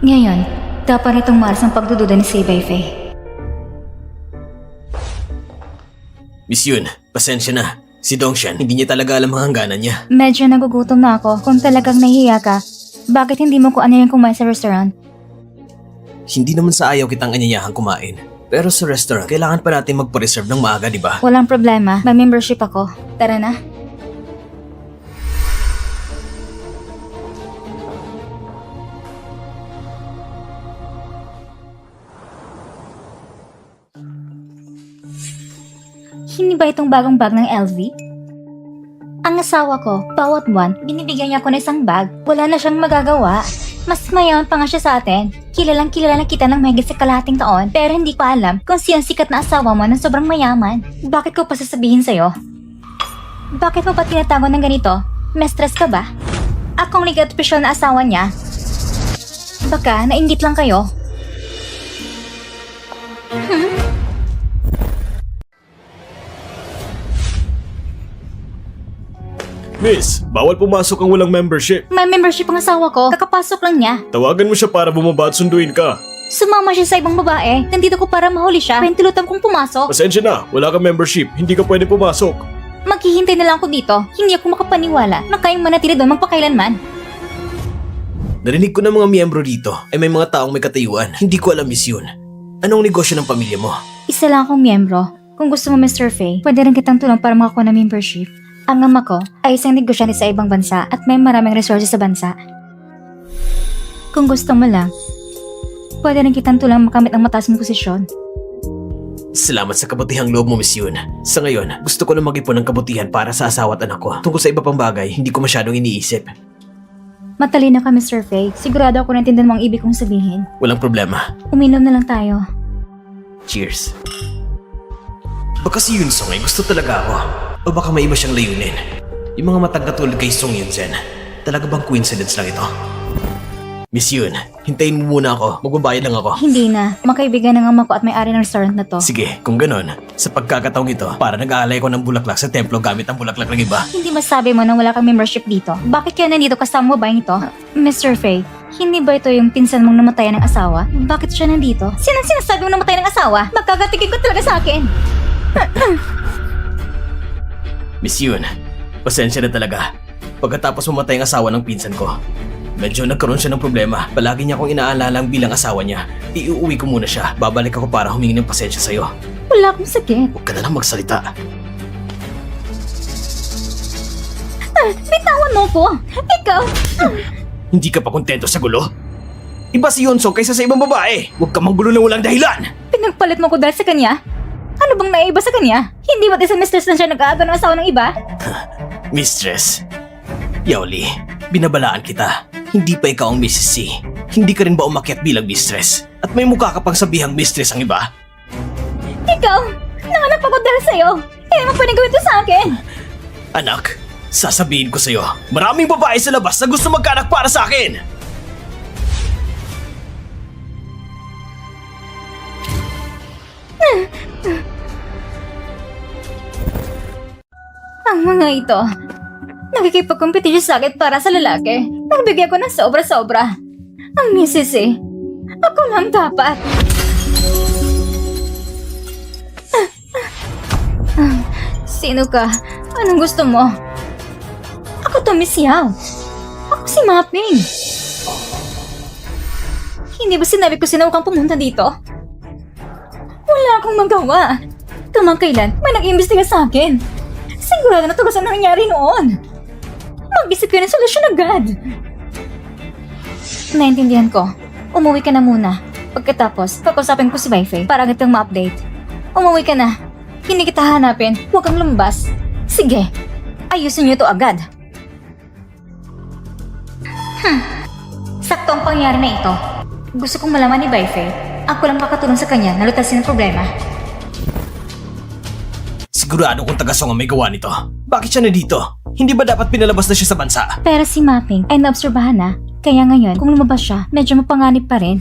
Ngayon, dapat itong maras ng pagdududa ni Sabay Faye. Miss Yun, pasensya na. Si Dongshan, hindi niya talaga alam ang hangganan niya. Medyo nagugutom na ako. Kung talagang nahihiya ka, bakit hindi mo ko ano yung kumain sa restaurant? Hindi naman sa ayaw kitang anyayahang kumain. Pero sa restaurant, kailangan pa natin magpa-reserve ng maaga, di ba? Walang problema. May membership ako. Tara na. Hindi ba itong bagong bag ng LV? Ang asawa ko, bawat buwan, binibigyan niya ako ng isang bag. Wala na siyang magagawa. Mas mayaman pa nga siya sa atin. Kilalang kilala kita ng mahigit sa kalahating taon, pero hindi ko alam kung sino ang sikat na asawa mo na sobrang mayaman. Bakit ko pa sasabihin sa'yo? Bakit mo pa tinatago ng ganito? May stress ka ba? Akong legal official na asawa niya. Baka nainggit lang kayo. Miss, bawal pumasok ang walang membership. May membership ang asawa ko. Kakapasok lang niya. Tawagan mo siya para bumaba at sunduin ka. Sumama siya sa ibang babae. Nandito ko para mahuli siya. Pentilutan kong pumasok. Pasensya na, wala kang membership. Hindi ka pwede pumasok. Maghihintay na lang ako dito. Hindi ako makapaniwala na kayang manatili doon magpakailanman. Narinig ko ng mga miyembro dito ay may mga taong may katayuan. Hindi ko alam, Miss Yun. Anong negosyo ng pamilya mo? Isa lang akong miyembro. Kung gusto mo, Mr. Faye, pwede rin kitang tulong para makakuha ng membership. Ang ama ko ay isang negosyante sa ibang bansa at may maraming resources sa bansa. Kung gusto mo lang, pwede rin kitang tulong makamit ang mataas mong posisyon. Salamat sa kabutihang loob mo, Miss Yun. Sa ngayon, gusto ko na mag-ipon ng kabutihan para sa asawa at anak ko. Tungkol sa iba pang bagay, hindi ko masyadong iniisip. Matalino ka, Mr. Faye. Sigurado ako naintindihan mo ang ibig kong sabihin. Walang problema. Uminom na lang tayo. Cheers. Baka si Yun Song ay gusto talaga ako. O baka may iba siyang layunin. Yung mga matang katulad kay Song Yun Sen. Talaga bang coincidence lang ito? Miss Yun, hintayin mo muna ako. Magbabayad lang ako. Hindi na. Makaibigan ng ama ko at may-ari ng restaurant na to. Sige, kung ganon, sa pagkakataong ito, para nag-aalay ko ng bulaklak sa templo gamit ang bulaklak ng iba. Hindi masabi mo na wala kang membership dito. Bakit kaya nandito kasama mo ba ito? Mr. Faye, hindi ba ito yung pinsan mong namatayan ng asawa? Bakit siya nandito? Sinang sinasabi mong namatay ng asawa? Magkakatigil ko talaga sa akin. Miss Yun, pasensya na talaga. Pagkatapos mamatay ang asawa ng pinsan ko, medyo nagkaroon siya ng problema. Palagi niya akong inaalala bilang asawa niya. Iuuwi ko muna siya. Babalik ako para humingi ng pasensya sa'yo. Wala akong sakit. Huwag ka na lang magsalita. Bitawan mo ko. Ikaw. Hindi ka pa kontento sa gulo? Iba si Yonsong kaysa sa ibang babae. Huwag ka manggulo ng walang dahilan. Pinagpalit mo ko dahil sa kanya? Ano bang naiba sa kanya? Hindi ba't isang mistress na siya nag-aaga ng asawa ng iba? Mistress. Yaoli, binabalaan kita. Hindi pa ikaw ang Mrs. C. Hindi ka rin ba umakyat bilang mistress? At may mukha ka pang sabihang mistress ang iba? Ikaw! Nanganak ako dahil sa'yo! Kaya mo pwede gawin ito sa akin! Anak, sasabihin ko sa'yo, maraming babae sa labas na gusto magkaanak para sa akin! Ang mga ito, nakikipagkompetisyon sa akin para sa lalaki. Nagbigay ko ng sobra-sobra. Ang misis eh. Ako lang dapat. Sino ka? Anong gusto mo? Ako to, Miss Yao. Ako si Mapping. Hindi ba sinabi ko sinaw kang pumunta dito? Wala akong magawa. Kamakailan, may nag-iimbestiga sa akin. Sigurado na tugas ang nangyari noon. Mag-isip ka ng solusyon agad. Naintindihan ko. Umuwi ka na muna. Pagkatapos, kakausapin ko si Baifei para kitang ma-update. Umuwi ka na. Hindi kita hanapin. Huwag kang lumabas. Sige, ayusin niyo to agad. Sakto ang pangyari na ito. Gusto kong malaman ni Baifei. Ako lang makatulong sa kanya na lutasin ang problema. Sigurado kung taga-Song ang may gawa nito. Bakit siya nandito? Hindi ba dapat pinalabas na siya sa bansa? Pero si Mapping ay naobserbahan na. Kaya ngayon, kung lumabas siya, medyo mapanganib pa rin.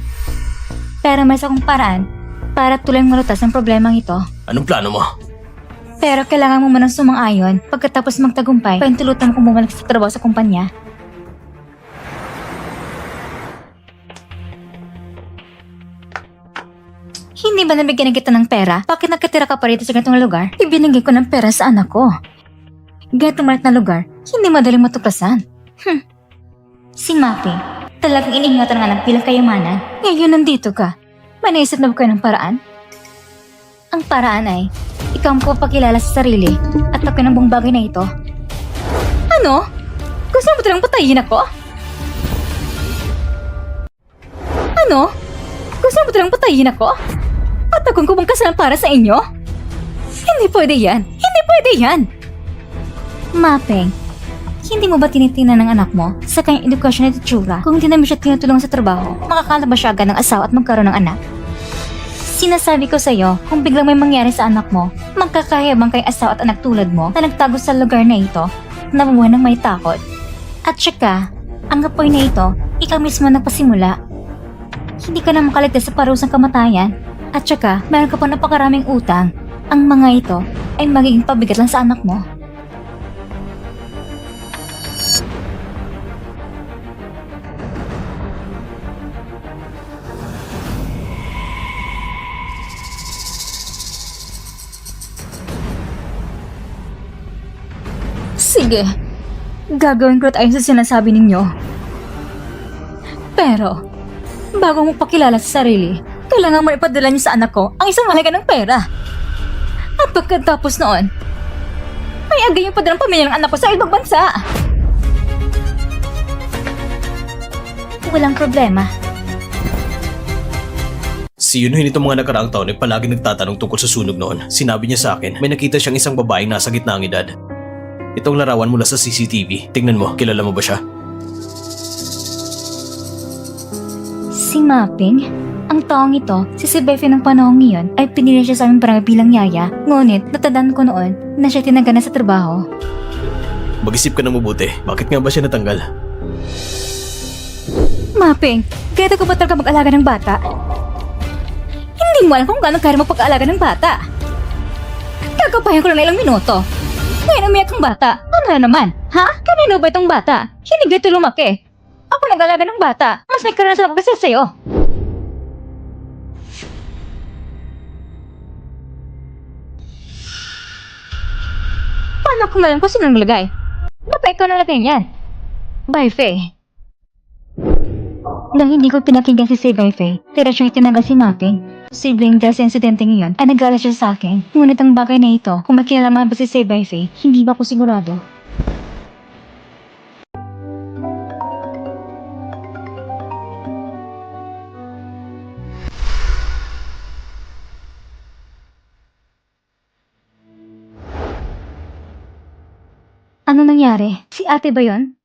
Pero may isa kong paraan para tuloy malutas ang problemang ito. Anong plano mo? Pero kailangan mo munang sumang-ayon. Pagkatapos magtagumpay, paintulutan mo kung bumalik sa trabaho sa kumpanya. ba nabigyan kita ng pera? Bakit nakatira ka pa rito sa ganitong lugar? Ibinigay ko ng pera sa anak ko. Ganitong maliit na lugar, hindi madaling matuklasan. Si Mapping, talagang iniingatan ng anak bilang kayamanan. Ngayon nandito ka. May naisip na ba kayo ng paraan? Ang paraan ay, ikaw ang papakilala sa sarili at ako ng buong bagay na ito. Ano? Gusto mo talagang patayin ako? Ano? Gusto mo talagang patayin ako? Patagon ko bang kasalan para sa inyo? Hindi pwede yan! Hindi pwede yan! Mapping, hindi mo ba tinitingnan ng anak mo sa kanyang edukasyon at itsura? Kung hindi namin siya tinutulungan sa trabaho, makakalabas siya agad ng asawa at magkaroon ng anak. Sinasabi ko sa'yo, kung biglang may mangyari sa anak mo, magkakayabang kay asawa at anak tulad mo na nagtago sa lugar na ito, nabuhay ng may takot. At saka, ang apoy na ito, ikaw mismo nagpasimula. Hindi ka na makaligtas sa parusang kamatayan. At saka, meron ka pa napakaraming utang. Ang mga ito ay magiging pabigat lang sa anak mo. Sige, gagawin ko at ayon sa sinasabi ninyo. Pero, bago mo pakilala sa sarili, kailangan mo ipadala niyo sa anak ko ang isang mahalaga ng pera. At pagkatapos noon, may agay yung padalang pamilya ng anak ko sa ibang bansa. Walang problema. Si Yunhoy nitong mga nakaraang taon ay palagi nagtatanong tungkol sa sunog noon. Sinabi niya sa akin, may nakita siyang isang babaeng nasa gitna ng edad. Itong larawan mula sa CCTV. Tingnan mo, kilala mo ba siya? Si Mapping? Ang taong ito, si Befe ng panahong iyon, ay pinili siya sa aming barangay bilang yaya. Ngunit, natandaan ko noon na siya tinanggal na sa trabaho. Mag-isip ka ng mabuti. Bakit nga ba siya natanggal? Mapping, kaya ko ba talaga mag-alaga ng bata? Hindi mo alam kung gano'ng kaya magpag-alaga ng bata. Kagabayan ko lang na ilang minuto. Ngayon umiyak ang bata. Ano na naman? Ha? Kanino ba itong bata? Hindi ito lumaki. Ako nag-alaga ng bata. Mas may karanasan ako kasi sa'yo. Paano ko malam kung sino naglagay? Baka ikaw nalagay yan. Bye, Faye. Nang hindi ko pinakinggan si Bye, Faye, tira siyang itinanggal si Mapping. Sibling dahil sa insidente ngayon ay nag-alala siya sa akin. Ngunit ang bagay na ito, kung makilalaman ba si Bye, Faye, hindi ba ako sigurado? Ano nangyari? Si ate ba yon?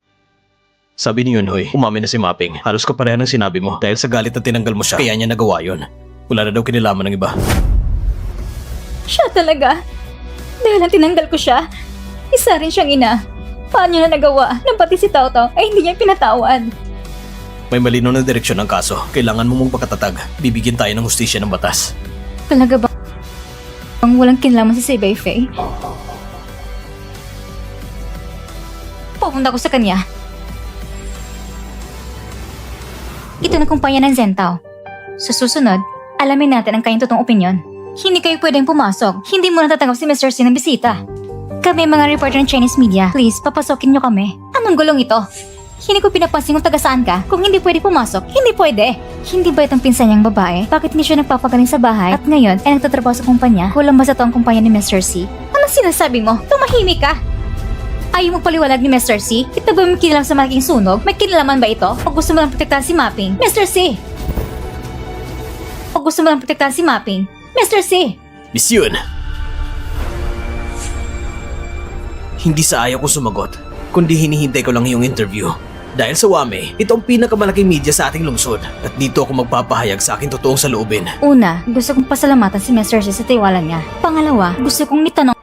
Sabi ni Yunhoy, umamin na si Mapping. Halos kapareha ng sinabi mo dahil sa galit na tinanggal mo siya. Kaya niya nagawa yun. Wala na daw kinilaman ng iba. Siya talaga? Dahil ang tinanggal ko siya, isa rin siyang ina. Paano niya na nagawa na pati si Tao Tao ay hindi niya pinatawad? May malinaw na direksyon ng kaso. Kailangan mo mong pagkatatag. Bibigyan tayo ng hustisya ng batas. Talaga ba? Ang walang kinalaman si Bye, Faye? Pupunta ko sa kanya. Ito na kumpanya ng Zentao. Sa susunod, alamin natin ang kanyang totoong opinyon. Hindi kayo pwedeng pumasok. Hindi mo natatanggap si Mr. C ng bisita. Kami mga reporter ng Chinese media. Please, papasokin niyo kami. Anong gulong ito? Hindi ko pinapansin kung taga saan ka. Kung hindi pwede pumasok, hindi pwede. Hindi ba itong pinsan niyang babae? Bakit hindi siya nagpapagaling sa bahay at ngayon ay nagtatrabaho sa kumpanya? Kulang ba sa to ang kumpanya ni Mr. C? Anong sinasabi mo? Tumahimik ka! Ayaw mo paliwalag ni Mr. C? Ito ba may kinilang sa malaking sunog? May kinalaman ba ito? O gusto mo lang protektahan si Mapping? Mr. C! O gusto mo lang protektahan si Mapping? Mr. C! Miss Yun! Hindi sa ayaw ko sumagot, kundi hinihintay ko lang yung interview. Dahil sa Wame, ito ang pinakamalaking media sa ating lungsod. At dito ako magpapahayag sa aking totoong saloobin. Una, gusto kong pasalamatan si Mr. C sa tiwala niya. Pangalawa, gusto kong itanong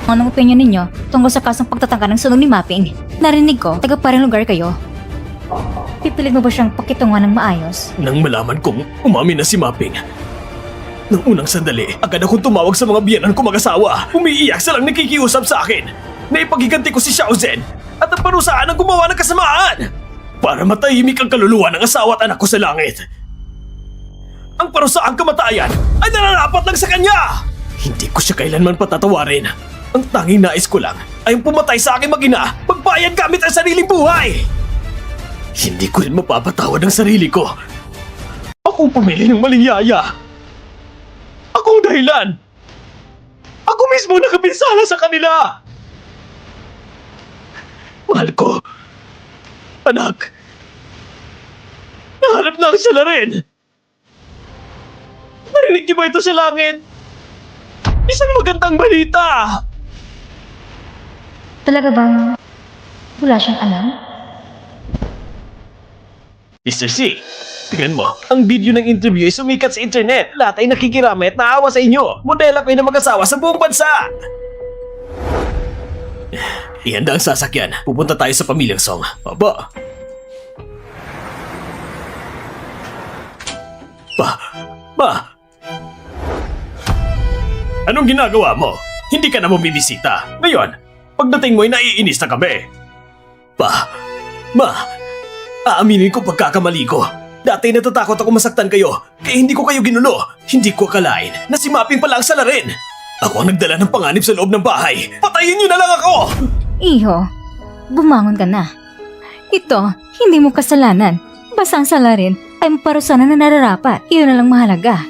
anong opinion ninyo tungkol sa kasong pagtatangka ng sunog ni Mapping. Narinig ko, taga parang lugar kayo. Pipilit mo ba siyang pakitungan ng maayos? Nang malaman kong umamin na si Mapping, nang unang sandali, agad akong tumawag sa mga biyanan ko mag-asawa. Umiiyak silang nakikiusap sa akin na ipagiganti ko si Xiao Zhen at ang parusaan ang gumawa ng kasamaan para matahimik ang kaluluwa ng asawa at anak ko sa langit. ang parusaang kamatayan ay nararapat lang sa kanya! Hindi ko siya kailanman patatawarin. Ang tanging nais ko lang ay ang pumatay sa aking mag-ina magbayad gamit ang sariling buhay! Hindi ko rin mapapatawad ang sarili ko. Ako pumili ng maling yaya. Ako ang dahilan. Ako mismo nakapinsala sa kanila. Mahal ko. Anak. Nahanap na ang sila rin. Narinig niyo ba ito sa langit? Isang magandang balita. Talaga bang wala siyang alam? Mr. C, tingnan mo. Ang video ng interview ay sumikat sa internet. Lahat ay nakikiramay at naawa sa inyo. Modela kayo ng mag-asawa sa buong bansa. Ihanda ang sasakyan. Pupunta tayo sa pamilyang Song. Aba. Pa. Anong ginagawa mo? Hindi ka na bumibisita. Ngayon, pagdating mo ay naiinis na kami. Ma, aaminin ko pagkakamali ko. Dati natatakot ako masaktan kayo, kaya hindi ko kayo ginulo. Hindi ko akalain na si Mapping pala ang salarin. Ako ang nagdala ng panganib sa loob ng bahay. Patayin niyo na lang ako! Iho, bumangon ka na. Ito, hindi mo kasalanan. Basta ang salarin ay maparusahan na nararapat. Iyon na lang mahalaga.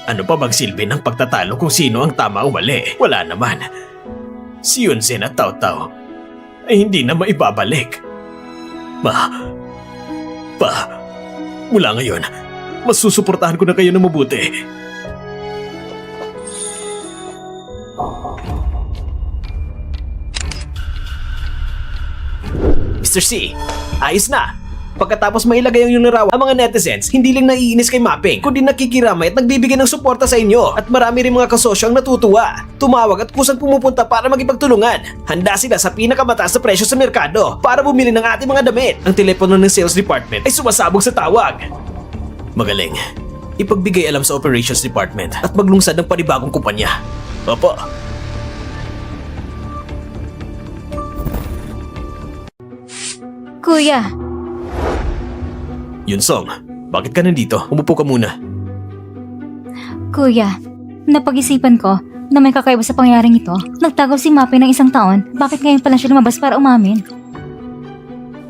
Ano pa bang silbi ng pagtatalo kung sino ang tama o mali? Wala naman. Si Yunzen at Tao Tao ay hindi na maibabalik. Mula ngayon, mas susuportahan ko na kayo ng mabuti. Mr. C, ayos na. Pagkatapos mailagay ang iyong larawan, ang mga netizens hindi lang naiinis kay Mapping, kundi nakikiramay at nagbibigay ng suporta sa inyo. At marami rin mga kasosyo ang natutuwa. Tumawag at kusang pumupunta para magipagtulungan. Handa sila sa pinakamataas na presyo sa merkado para bumili ng ating mga damit. Ang telepono ng sales department ay sumasabog sa tawag. Magaling. Ipagbigay alam sa operations department at maglungsad ng panibagong kumpanya. Opo. Kuya, Yunsong, bakit ka nandito? Umupo ka muna. kuya, napag-isipan ko na may kakaiba sa pangyayaring ito. Nagtago si Mapping ng 1 taon. Bakit ngayon pa lang siya lumabas para umamin?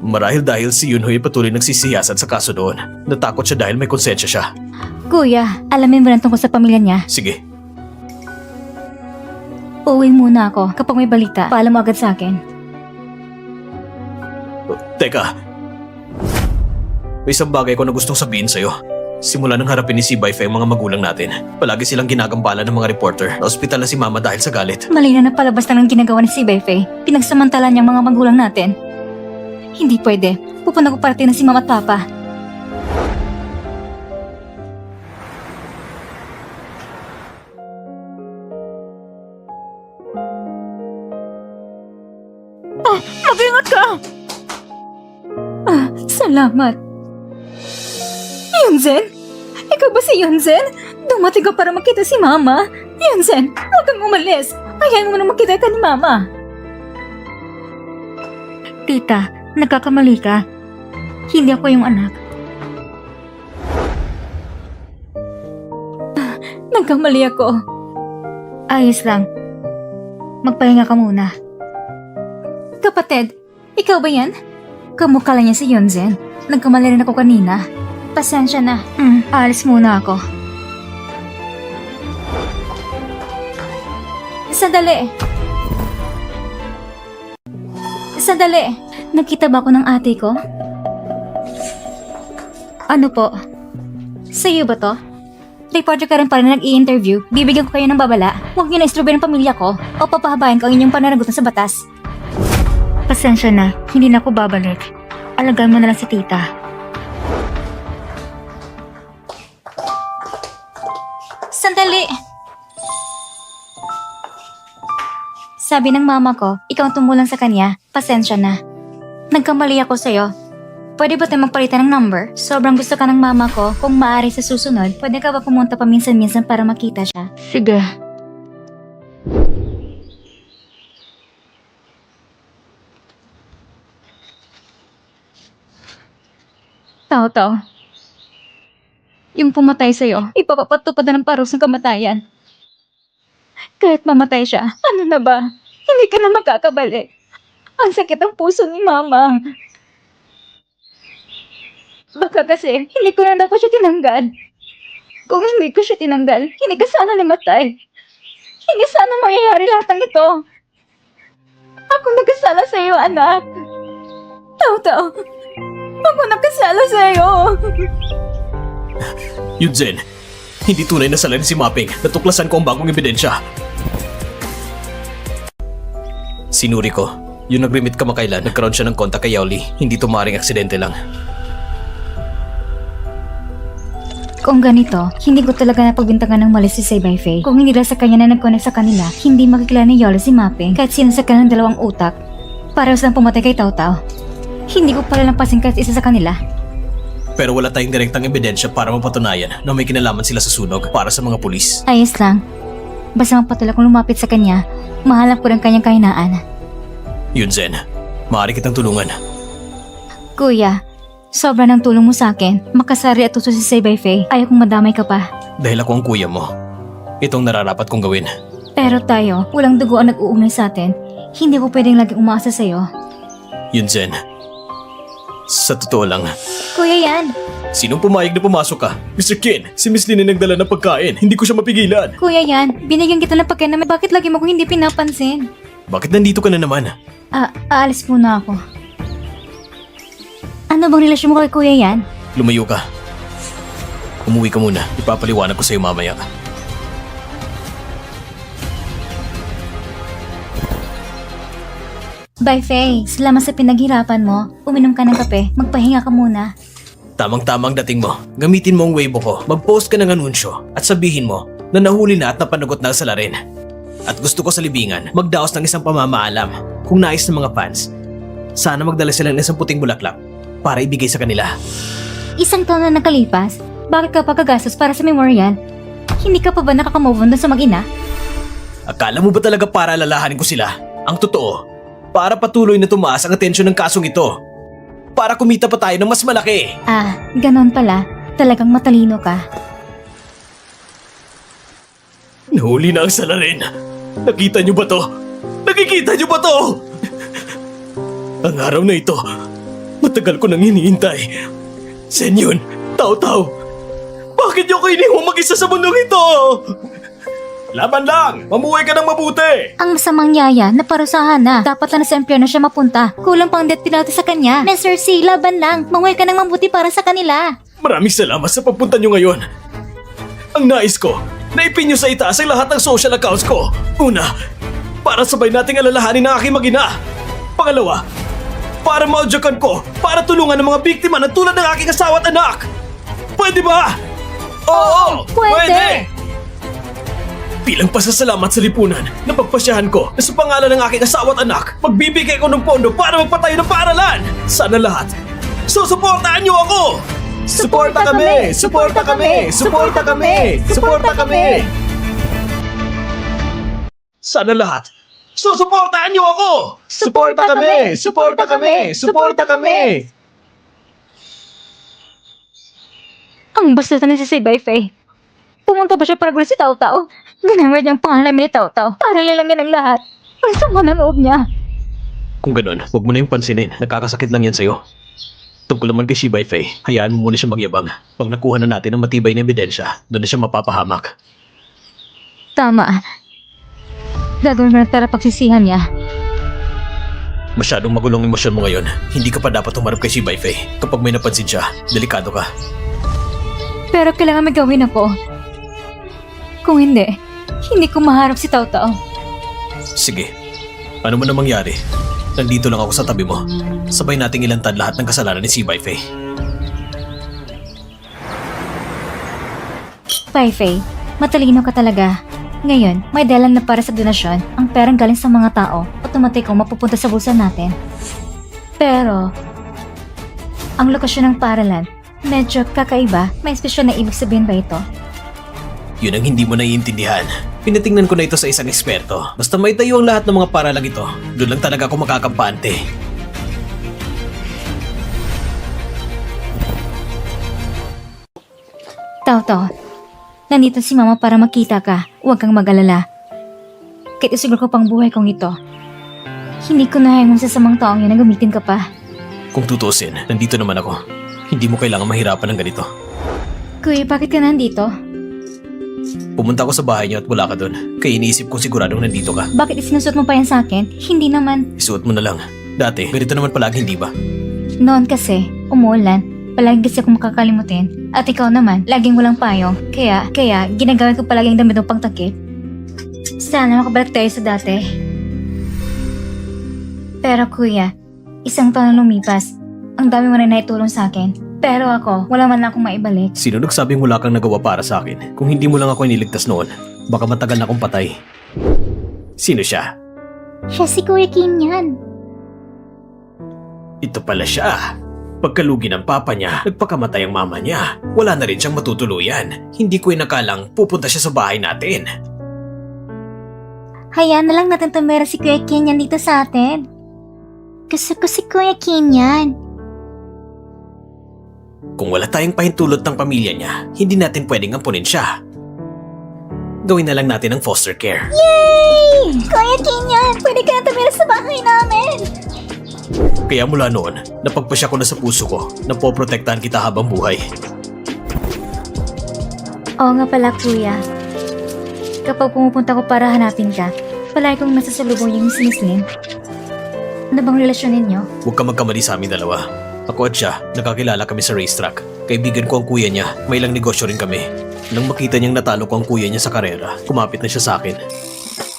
Marahil dahil si Yunhoy patuloy nagsisiyasat sa kaso doon. Natakot siya dahil may konsensya siya. Kuya, alamin mo lang tungkol sa pamilya niya. Sige, Uuwi muna ako. Kapag may balita, paalam mo agad sa akin. Teka. May isang bagay ko na gustong sabihin sa'yo. Simula nang harapin ni si Baifeng ang mga magulang natin, palagi silang ginagambala ng mga reporter na ospital na si Mama dahil sa galit. Malina na palabas lang ang ginagawa ni si Beifei. Pinagsamantala niyang mga magulang natin. Hindi pwede. Pupunta ko parating na si Mama at Papa. Mag-ingat ka! Salamat. Yunzen? Ikaw ba si Yunzen? Dumating ka para makita si Mama. Yunzen, huwag kang umalis. Ayaw mo na makita ka ni Mama. Tita, nagkakamali ka. Hindi ako yung anak. Nagkamali ako. Ayos lang. Magpahinga ka muna. Kapatid, ikaw ba yan? Kamukha lang niya si Yunzen. Nagkamali rin ako kanina. Pasensya na. Alis muna ako. Sandali. Nakita ba ako ng ate ko? Ano po? Sa'yo ba to? Reporter ka rin pa rin nag-i-interview. Bibigyan ko kayo ng babala. Huwag niyo na istrobe ng pamilya ko o papahabayan ko ang inyong pananagutan sa batas. Pasensya na, hindi na ako babalik. Alagaan mo na lang si tita. Sandali! Sabi ng mama ko, ikaw ang tumulang sa kanya. Pasensya na. Nagkamali ako sa'yo. Pwede ba tayo magpalitan ng number? Sobrang gusto ka ng mama ko. Kung maaari sa susunod, pwede ka ba pumunta paminsan-minsan para makita siya? Sige. Tao. Yung pumatay sa'yo, ipapapatupad na ng paros ng kamatayan. Kahit mamatay siya, ano na ba? Hindi ka na makakabalik. Ang sakit ang puso ni Mama. Baka kasi, hindi ko na dapat siya tinanggal. Kung hindi ko siya tinanggal, hindi ka sana namatay. Hindi sana mangyayari lahat ng ito. Ako nagkasala sa iyo, anak. Tao-tao, ako nagkasala sa iyo. Yunzen, hindi tunay na salarin si Mapping. Natuklasan ko ang bagong ebidensya. Sinuri ko. Yung nag-remit kamakailan, nagkaroon siya ng kontak kay Yaoli. Hindi ito maaaring aksidente lang. Kung ganito, hindi ko talaga napagbintangan ng mali si Say by Faye. Kung hindi lang sa kanya na nag-connect sa kanila, hindi makikilala ni Yolo si Mapping kahit sino sa kanilang dalawang utak. Parehas lang pumatay kay Tao-Tao. Hindi ko pala lampasin kahit isa sa kanila. Pero wala tayong direktang ebidensya para mapatunayan na may kinalaman sila sa sunog para sa mga pulis. Ayos lang. Basta magpatula kung lumapit sa kanya, mahalap ko ng kanyang kahinaan. Yunzen, maaari kitang tulungan. Kuya, sobra ng tulong mo sa akin. Makasari at uso si Say by Faye. Ayaw kong madamay ka pa. Dahil ako ang kuya mo. Itong nararapat kong gawin. Pero tayo, walang dugo ang nag-uugnay sa atin. Hindi ko pwedeng laging umaasa sa'yo. Yunzen, sa totoo lang, Kuya yan. sinong pumayag na pumasok ka? Mr. Kin, si Miss Lin ang nagdala ng pagkain. Hindi ko siya mapigilan. Kuya yan. Binigyan kita ng pagkain na bakit lagi mo kong hindi pinapansin? Bakit nandito ka na naman? Aalis muna ako. Ano bang relasyon mo kay Kuya yan? Lumayo ka. Umuwi ka muna. Ipapaliwanag ko sa'yo mamaya. Bye, Faye. Salamat sa pinaghirapan mo. Uminom ka ng kape. Magpahinga ka muna. Tamang-tamang dating mo. Gamitin mo ang Weibo ko. Mag-post ka ng anunsyo at sabihin mo na nahuli na at napanagot na ang salarin. At gusto ko sa libingan, magdaos ng isang pamamaalam. Kung nais ng mga fans, sana magdala sila ng isang puting bulaklak para ibigay sa kanila. Isang taon na nakalipas, bakit ka pa gagastos para sa memorial? Hindi ka pa ba nakaka-move on doon sa mag-ina? Akala mo ba talaga para lalahanin ko sila? Ang totoo, para patuloy na tumaas ang atensyon ng kasong ito. Para kumita pa tayo ng mas malaki. Ganon pala. Talagang matalino ka. Nahuli na ang salarin. Nakita niyo ba to? Nakikita niyo ba to? Ang araw na ito, matagal ko nang hinihintay. Senyon, Tao-Tao, bakit niyo ko iniwang mag-isa sa mundong ito? Laban lang! Mamuhay ka ng mabuti! Ang masamang yaya na parusahan na. Dapat lang sa impyerno siya mapunta. Kulang pang death penalty sa kanya. Mr. C, laban lang. Manguhay ka ng mabuti para sa kanila. Maraming salamat sa pagpunta niyo ngayon. Ang nais ko, naipin niyo sa itaas ang lahat ng social accounts ko. Una, para sabay nating alalahanin ang aking mag-ina. Pangalawa, para maudyakan ko, para tulungan ang mga biktima na tulad ng aking asawa at anak. Pwede ba? Oo! Pwede! Bilang pasasalamat sa lipunan, napagpasyahan ko na sa pangalan ng aking asawa at anak, magbibigay ko ng pondo para magpatayo ng paaralan. Sana lahat, susuportahan niyo ako! Suporta kami! Suporta kami! Suporta kami! Suporta kami! Sana lahat, susuportahan niyo ako! Suporta kami! Suporta kami! Suporta kami! Ang basta na si Say by Faye. Pumunta ba siya para gulo si Tao-Tao? Ginamit niyang pangalan ni Tao-Tao para lalangin ang lahat. Ang sama ng loob niya. Kung ganun, huwag mo na yung pansinin. Nakakasakit lang yan sa'yo. Tungkol naman kay Shibay Faye, hayaan mo muna siya magyabang. Pag nakuha na natin ang matibay na ebidensya, doon na siya mapapahamak. Tama. Gagawin ko na para pagsisihan niya. Masyadong magulong emosyon mo ngayon. Hindi ka pa dapat humarap kay Shibay Faye. Kapag may napansin siya, delikado ka. Pero kailangan may gawin ako. Kung hindi ko maharap si Tao-Tao. Sige, ano man ang mangyari, nandito lang ako sa tabi mo. Sabay nating ilantad lahat ng kasalanan ni Shibay Faye. Bye, Faye. Matalino ka talaga. Ngayon, may dahilan na para sa donasyon. Ang perang galing sa mga tao, otomatikong mapupunta sa bulsa natin. Pero, ang lokasyon ng paaralan, medyo kakaiba. May espesyal na ibig sabihin ba ito? Yun ang hindi mo naiintindihan. Pinatingnan ko na ito sa isang eksperto. Basta may tayo ang lahat ng mga paralang ito, doon lang talaga ako makakampante. Tao, nandito si Mama para makita ka. Huwag kang mag-alala. Kahit isiguro ko pang buhay kong ito, hindi ko na yung sasamang taong yun na gamitin ka pa. Kung tutusin, nandito naman ako. Hindi mo kailangan mahirapan ng ganito. Kuya, bakit ka nandito? Pumunta ako sa bahay niyo at wala ka doon. Kaya iniisip kong siguradong nandito ka. Bakit isinusot mo pa yan sa akin? Hindi naman. Isuot mo na lang. Dati, ganito naman palagi, hindi ba? Noon kasi, umuulan. Palagi kasi akong makakalimutin. At ikaw naman, laging walang payong. Kaya, ginagamit ko palaging damit ng pangtakip. Sana makabalik tayo sa dati. Pero kuya, isang taon na lumipas. Ang dami mo na naitulong sa akin. Pero ako, wala man lang akong maibalik. Sino nagsabing wala kang nagawa para sa akin? Kung hindi mo lang ako iniligtas noon, baka matagal na akong patay. Sino siya? Siya si Kuya Kim yan. Ito pala siya. Pagkalugi ng papa niya, nagpakamatay ang mama niya. Wala na rin siyang matutuluyan. Hindi ko inakalang pupunta siya sa bahay natin. Hayaan na lang natin tumira si Kuya Kim yan dito sa atin. Gusto ko si Kuya Kim yan. Kung wala tayong pahintulot ng pamilya niya, hindi natin pwedeng ampunin siya. Gawin na lang natin ang foster care. Yay! Kuya Kim yan! Pwede ka na tumira sa bahay namin! Kaya mula noon, napagpasya ko na sa puso ko na poprotektahan kita habang buhay. Oo nga pala kuya. Kapag pumupunta ko para hanapin ka, palagi kong nasasalubong yung si Miss Lynn. Ano bang relasyon ninyo? Huwag ka magkamali sa aming dalawa. Ako at siya, nakakilala kami sa racetrack. Kaibigan ko ang kuya niya, may ilang negosyo rin kami. Nang makita niyang natalo ko ang kuya niya sa karera, kumapit na siya sa akin.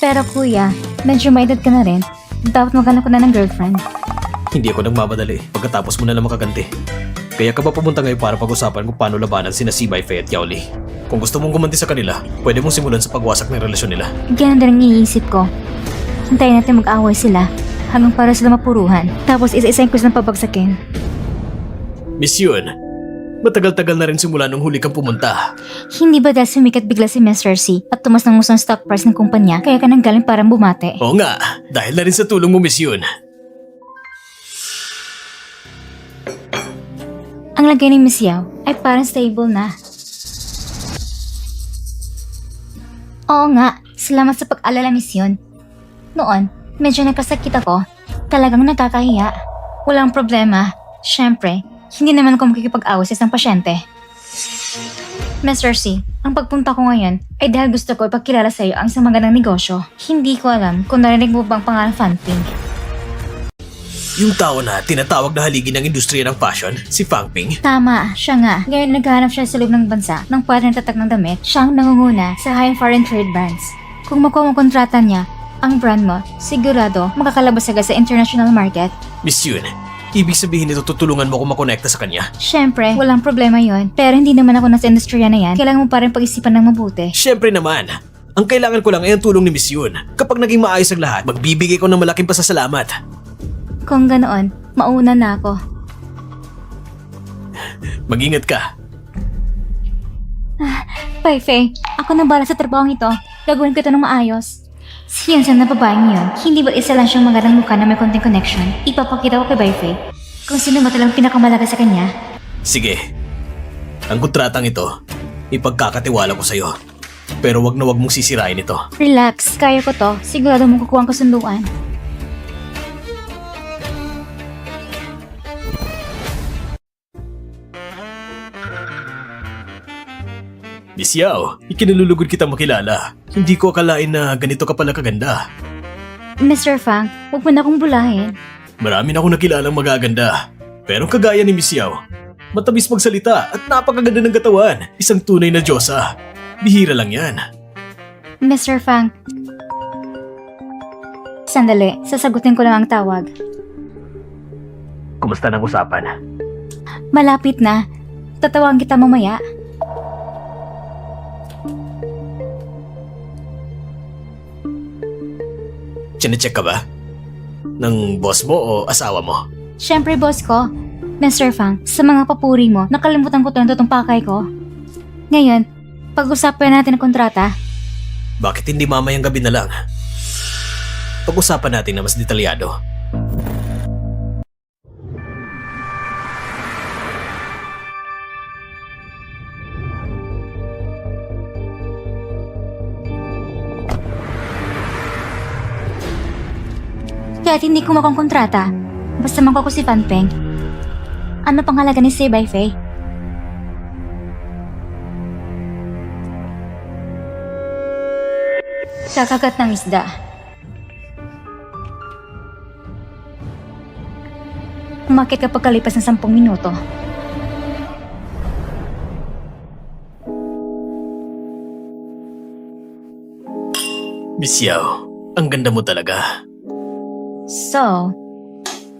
Pero kuya, medyo may edad ka na rin. Dapat maghanap ko na ng girlfriend. Hindi ako nagmamadali, pagkatapos mo na lang makaganti. Kaya ka ba pumunta ngayon para pag-usapan kung paano labanan sina Sibay, Faye at Yaoli? Kung gusto mong gumanti sa kanila, pwede mong simulan sa pagwasak ng relasyon nila. Ganun din ang iniisip ko. Hintayin natin mag-away sila hanggang para sila mapuruhan. Tapos isa-isayin ko silang pabagsakin. Miss Yun, matagal-tagal na rin simula nung huli kang pumunta. Hindi ba dahil sumikat bigla si Mr. C at tumas ng usang stock price ng kumpanya kaya ka nang galing parang bumate? Oo nga, dahil na rin sa tulong mo, Miss Yun. Ang lagay ni Miss Yao ay parang stable na. Oo nga, salamat sa pag-alala, Miss Yun. Noon, medyo nagkasakit ako. Talagang nakakahiya. Walang problema. Siyempre, hindi naman ako makikipag-away sa isang pasyente. Mr. C, ang pagpunta ko ngayon ay dahil gusto ko ipagkilala sa iyo ang isang magandang negosyo. Hindi ko alam kung narinig mo bang pangalan Fan Ping. Yung tao na tinatawag na haligi ng industriya ng fashion, si Fang Ping. Tama, siya nga. Ngayon naghahanap siya sa loob ng bansa ng pwede ng tatag ng damit. Siyang nangunguna sa high foreign trade brands. Kung makuha mo kontrata niya, ang brand mo, sigurado makakalabas agad sa international market. Miss Yun, ibig sabihin nito tutulungan mo ako makonekta sa kanya? Siyempre, walang problema yon. Pero hindi naman ako nasa industriya na yan. Kailangan mo pa rin pag-isipan ng mabuti. Siyempre naman. Ang kailangan ko lang ay ang tulong ni Miss Yun. Kapag naging maayos ang lahat, magbibigay ko ng malaking pasasalamat. Kung ganoon, mauna na ako. Mag-ingat ka. Bye, Faye. Ako na bala sa trabahong ito. Gagawin ko ito ng maayos. Si Yunsan na babaeng yun, hindi ba isa lang siyang magandang mukha na may konting connection? Ipapakita ko kay Bye, Faye kung sino ba talagang pinakamalaga sa kanya. Sige. Ang kontratang ito, ipagkakatiwala ko sa'yo. Pero wag na wag mong sisirain ito. Relax, kaya ko to. Sigurado mong kukuha ang kasunduan. Miss Yao, ikinalulugod kita makilala. Hindi ko akalain na ganito ka pala kaganda. Mr. Fang, huwag mo na akong bulahin. Marami na akong nakilalang magaganda. Pero kagaya ni Miss Yao, matamis magsalita at napakaganda ng katawan. Isang tunay na diyosa. Bihira lang yan. Mr. Fang. Sandali, sasagutin ko lang ang tawag. Kumusta ng usapan? Malapit na. Tatawagin kita mamaya. Chinecheck ka ba? Ng boss mo o asawa mo? Siyempre, boss ko. Mr. Fang, sa mga papuri mo, nakalimutan ko to ang totoong pakay ko. Ngayon, pag-usapan natin ang kontrata. Bakit hindi mamayang gabi na lang? Pag-usapan natin na mas detalyado. Kahit hindi ko makong kontrata, basta mangko ko si Fanpeng. Ano pang halaga ni Say by Faye? Kakagat ng isda. Umakit ka pagkalipas ng 10 minuto. Miss Yao, ang ganda mo talaga. So,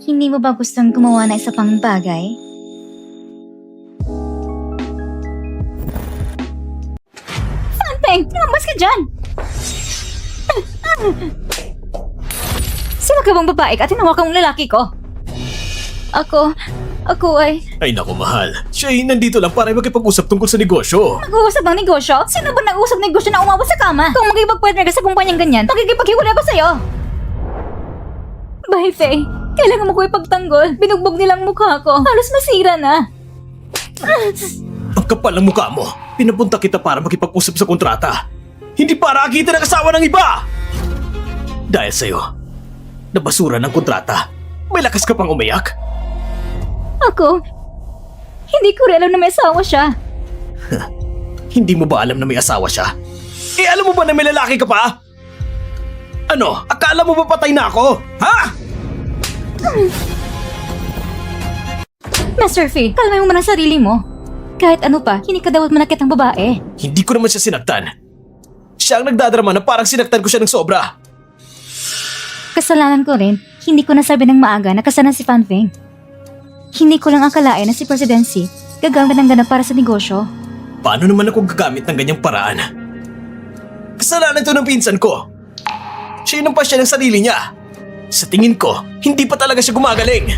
hindi mo ba gustong gumawa na isa pang bagay? Fanpeng, lumabas ka dyan! Sino ka bang babae ka? Tinawakan mong lalaki ko. Ako ay Ay naku mahal, siya ay nandito lang para makipag-usap tungkol sa negosyo. nag-uusap ng negosyo? Sino ba nag-uusap ng negosyo na umabot sa kama? Kung magkipag-partner ka sa kumpanyang ganyan, makikipaghiwalay ako sa'yo. Bye, Faye. Kailangan mo ko ipagtanggol. Binugbog nilang mukha ko. Halos masira na. Ang kapal ng mukha mo. Pinapunta kita para makipag-usap sa kontrata. Hindi para akitin ang asawa ng iba! Dahil sa'yo, nabasura ng kontrata. May lakas ka pang umiyak? Ako, hindi ko rin alam na may asawa siya. Hindi mo ba alam na may asawa siya? Eh alam mo ba na may lalaki ka pa? Ano? Akala mo ba patay na ako? Ha? Master Fee, kalmay mo man ang sarili mo. Kahit ano pa, hindi ka dapat manakit ang babae. Hindi ko naman siya sinaktan. Siya ang nagdadrama na parang sinaktan ko siya ng sobra. Kasalanan ko rin, hindi ko nasabi ng maaga na kasana si Fanfeng. Hindi ko lang akalain na si Presidency gagamit ng ganap para sa negosyo. Paano naman ako gagamit ng ganyang paraan? Kasalanan to ng pinsan ko. Siya yung pa siya ng sarili niya. Sa tingin ko, hindi pa talaga siya gumagaling.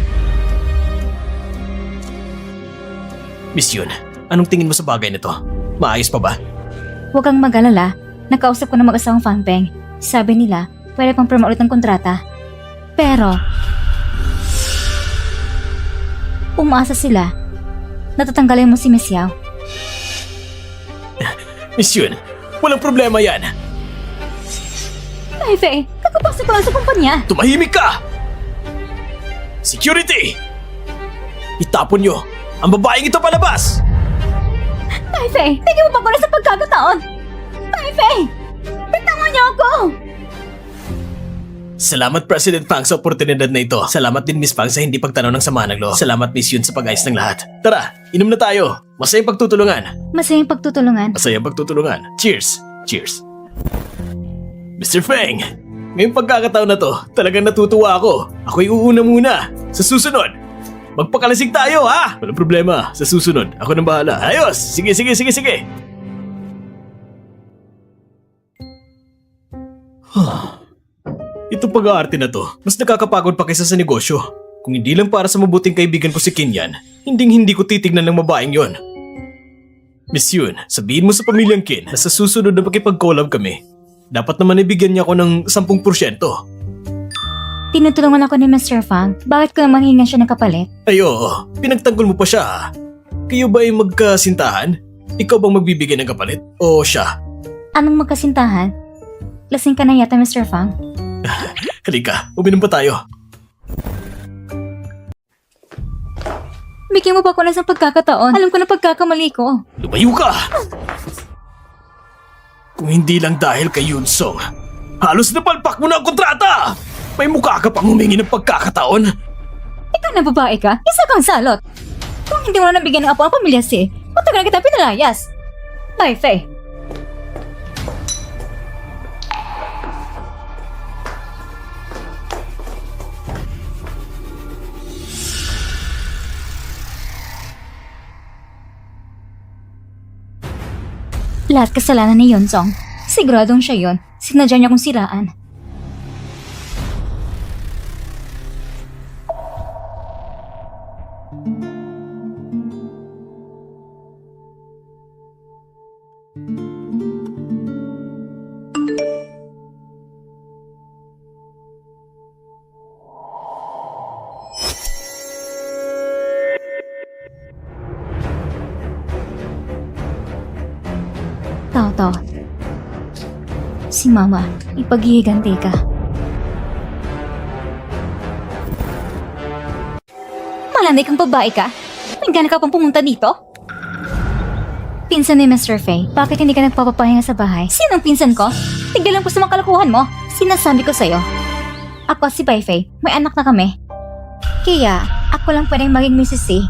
Miss Yun, anong tingin mo sa bagay nito? Maayos pa ba? Huwag kang mag-alala, nakausap ko na mag-asawang Fanfeng. Sabi nila, pwede pang promote ulit ng kontrata. Pero, umaasa sila. Natatanggalin mo si Miss Yao. Miss Yun, walang problema yan. Ay, Faye, kakapasok ko lang sa kumpanya. Tumahimik ka! Security! Itapon nyo ang babaeng ito palabas! Ay, Faye, bigyan mo pa ko na sa pagkakataon. Ay, Faye, bitawan niyo ako! Salamat President Fang sa oportunidad na ito. Salamat din Miss Fang sa hindi pagtanaw ng sama ng loob. Salamat Miss Yun sa pag-ayos ng lahat. Tara, inom na tayo. Masayang pagtutulungan. Masayang pagtutulungan. Masayang pagtutulungan. Cheers! Cheers! Mr. Feng, ngayong pagkakataon na to, talagang natutuwa ako. Ako'y uuna muna. Sa susunod, magpakalasing tayo ha! Walang problema. Sa susunod, ako nang bahala. Ayos! Sige, sige, sige, sige! Itong pag-aarte na to, mas nakakapagod pa kaysa sa negosyo. Kung hindi lang para sa mabuting kaibigan ko si Kinyan, hindi ko titignan ng babaeng yon. Miss Yun, sabihin mo sa pamilyang Kin na sa susunod na makipag-collab kami, dapat naman ibigyan niya ako ng 10%. Tinutulungan ako ni Mr. Fang. Bakit ko naman hingan siya ng kapalit? Ay oo, pinagtanggol mo pa siya ha. Kayo ba ay magkasintahan? Ikaw bang magbibigay ng kapalit? O siya? Anong magkasintahan? Lasing ka na yata, Mr. Fang. Halika, uminom pa tayo. Bigyan mo pa ako na sa pagkakataon. Alam ko na pagkakamali ko. Lumayo ka! Kung hindi lang dahil kay Yunsong, halos napalpak mo na ang kontrata! May mukha ka pang humingi ng pagkakataon? Ikaw na babae ka, isa kang salot. Kung hindi mo na nabigyan ng apo ang pamilya si, matagal na kita pinalayas. Bye, Faye. Lahat kasalanan ni Yonsong. Siguradong siya yon. Sinadya niya kong siraan. Tao. Si Mama, ipaghihiganti ka. Wala na ikang babae ka? May gana ka pang pumunta dito? Pinsan ni Mr. Faye, bakit hindi ka nagpapapahinga sa bahay? Sinong pinsan ko? Tigil lang po sa mga kalokohan mo. Sinasabi ko sa'yo. Ako si Bai Faye, may anak na kami. Kaya, ako lang pwedeng maging Mrs. C.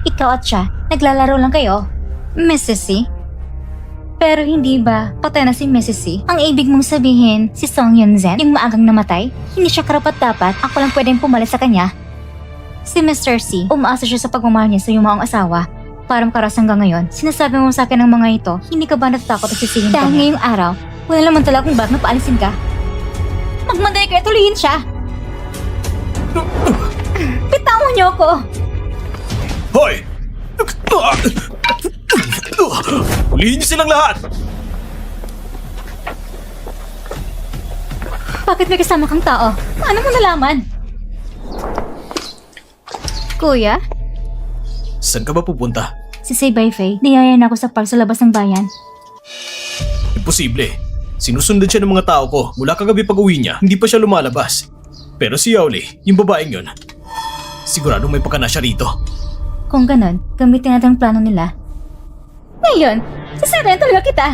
Ikaw at siya, naglalaro lang kayo. Mrs. C? Pero hindi ba patay na si Mrs. C? Ang ibig mong sabihin, si Song Yun-zen, yung maagang namatay? Hindi siya karapat-dapat, ako lang pwedeng pumalit sa kanya. Si Mr. C, umaasa siya sa pagmamahal niya sa iyong mga asawa. Parang karas hanggang ngayon, sinasabi mo sa akin ng mga ito, hindi ka ba natatakot at sisihin ka? Dahil ngayong araw, wala naman talaga akong bag na paalisin ka. Magmanday kayo, tuloyin siya! Bitawan niyo ako! Hoy! Hulihin niyo silang lahat! Bakit may kasama kang tao? Paano mo nalaman? Kuya? Saan ka ba pupunta? Si Say Bai Faye, niyaya na ako sa park sa labas ng bayan. Imposible. Sinusundan siya ng mga tao ko. Mula kagabi pag uwi niya, hindi pa siya lumalabas. Pero si Yaoli, yung babaeng yun, siguradong may pagkana siya rito. Kung ganon, gamitin natin ang plano nila. Ngayon, sasarayan talaga kita!